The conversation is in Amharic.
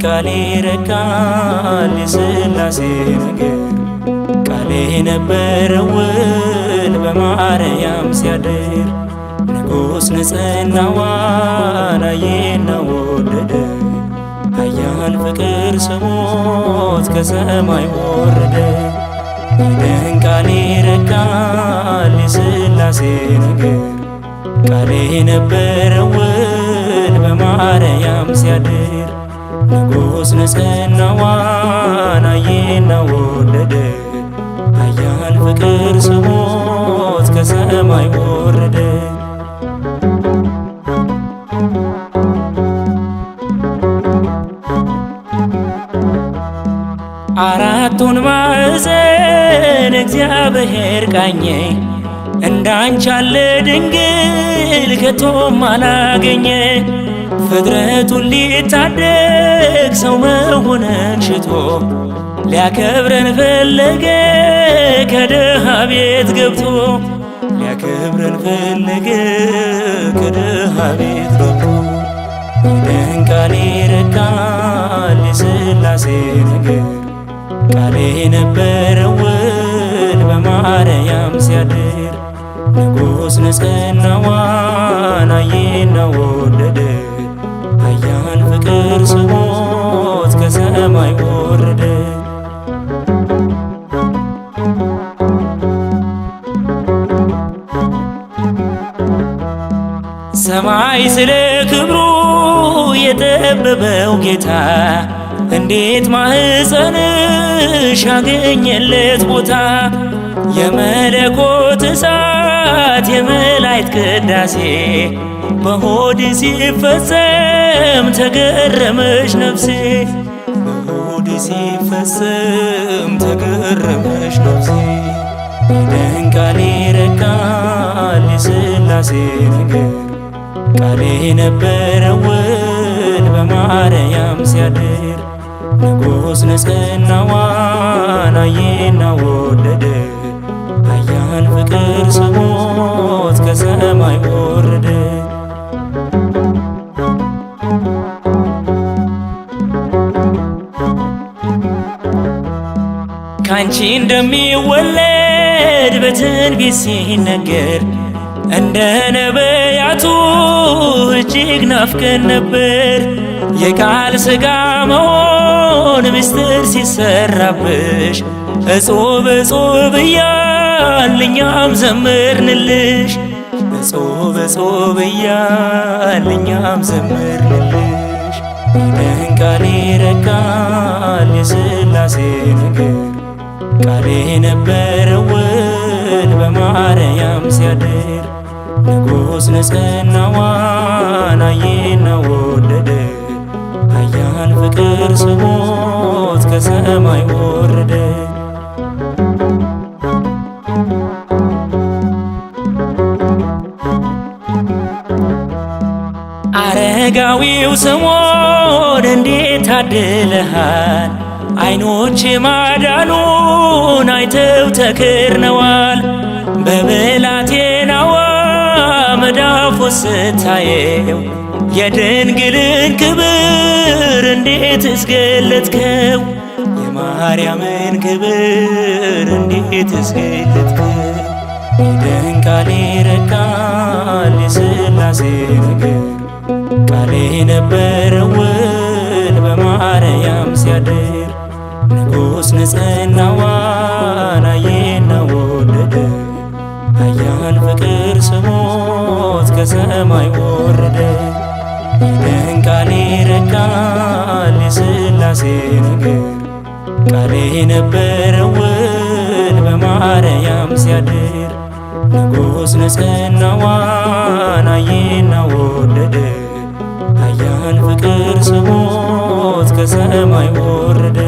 ቃሌ ረካል የሥላሴ ነገር ቃሌ ነበረው ውል በማርያም ሲያድር ንጉሥ ንጽሕናዋን አየና ወደደ ኃያል ፍቅር ስሞት ከሰማይ ወረደ። ቃሌ ረካል የሥላሴ ነገር ቃሌ ነበረው ውል በማርያም ሲያድር ንጉሥ ንጽሕናዋን አየና ወደደ ኃያል ፍቅር ስሞት ከሰማይ ወረደ። አራቱን ማዕዘን እግዚአብሔር ቃኘ እንዳንቺ ያለ ድንግል ከቶም አላገኘ። ፍጥረቱን ሊታደግ ሰው መሆንን ሽቶ ሊያከብረን ፈለገ ከድሃ ቤት ገብቶ ሊያከብረን ፈለገ ከድሃ ቤት ገብቶ። ቃሌ ረካል የሥላሴ ነገር ቃሌ ነበረው ውል በማርያም ሲያድር ንጉሥ ንጽሕናዋን አየና ወደደ ኃያል ፍቅር ስሞት ከሰማይ ወረደ። ሰማይ ስለ ክብሩ የጠበበው ጌታ እንዴት ማኅፀንሽ አገኘለት ቦታ። የመለኮት እሳት የመላእክት ቅዳሴ በሆድ ሲፈጸም ተገረመች ነፍሴ በሆድ ሲፈጸም ተገረመች ነፍሴ። ቃሌ ረካል የሥላሴ ነገር ቃሌ ነበረው ውል በማርያም ሲያድር ንጉሥ ንጽሕናዋን አየና ወደደ ኃያል ፍቅር ስሞት ከሰማይ ወረደ። ካንቺ እንደሚወለድ በትንቢት ሲነገር እንደ ነቢያቱ እጅግ ናፍቀን ነበር። የቃል ሥጋ መሆን ምስጢር ሲሰራብሽ እጹብ እጹብ እያልን እኛም ዘመርንልሽ እጹብ እጹብ እያልን እኛም ዘመርንልሽ። ቃሌ ረካል የሥላሴ ነገር ቃሌ ነበረው ውል በማርያም ሲያድር ንጉሥ ንጽሕናዋን አየና ወደደ ኃያል ፍቅር ስሞት ከሰማይ ወረደ። አረጋዊው ስምዖን እንዴት ታድለሃል ዓይኖች ማዳኑን አይተው ተክርነዋል። በብላቴናዋ መዳፍ ስታየው የድንግልን ክብር እንዴት እስገለጥከው የማርያምን ክብር እንዴት እስገለጥከው። ቃሌ ረካል የሥላሴ ነገር ቃሌ ነበረው ውል በማርያም ሲያድር ንጉሥ ንጽሕናዋን አየና ወደደ ኃያል ፍቅር ስሞት ከሰማይ ወረደ። ቃሌ ረካል የሥላሴ ነገር ቃሌ ነበረው ውል በማርያም ሲያድር ንጉሥ ንጽሕናዋን አየና ወደደ ኃያል ፍቅር ስሞት ከሰማይ ወረደ።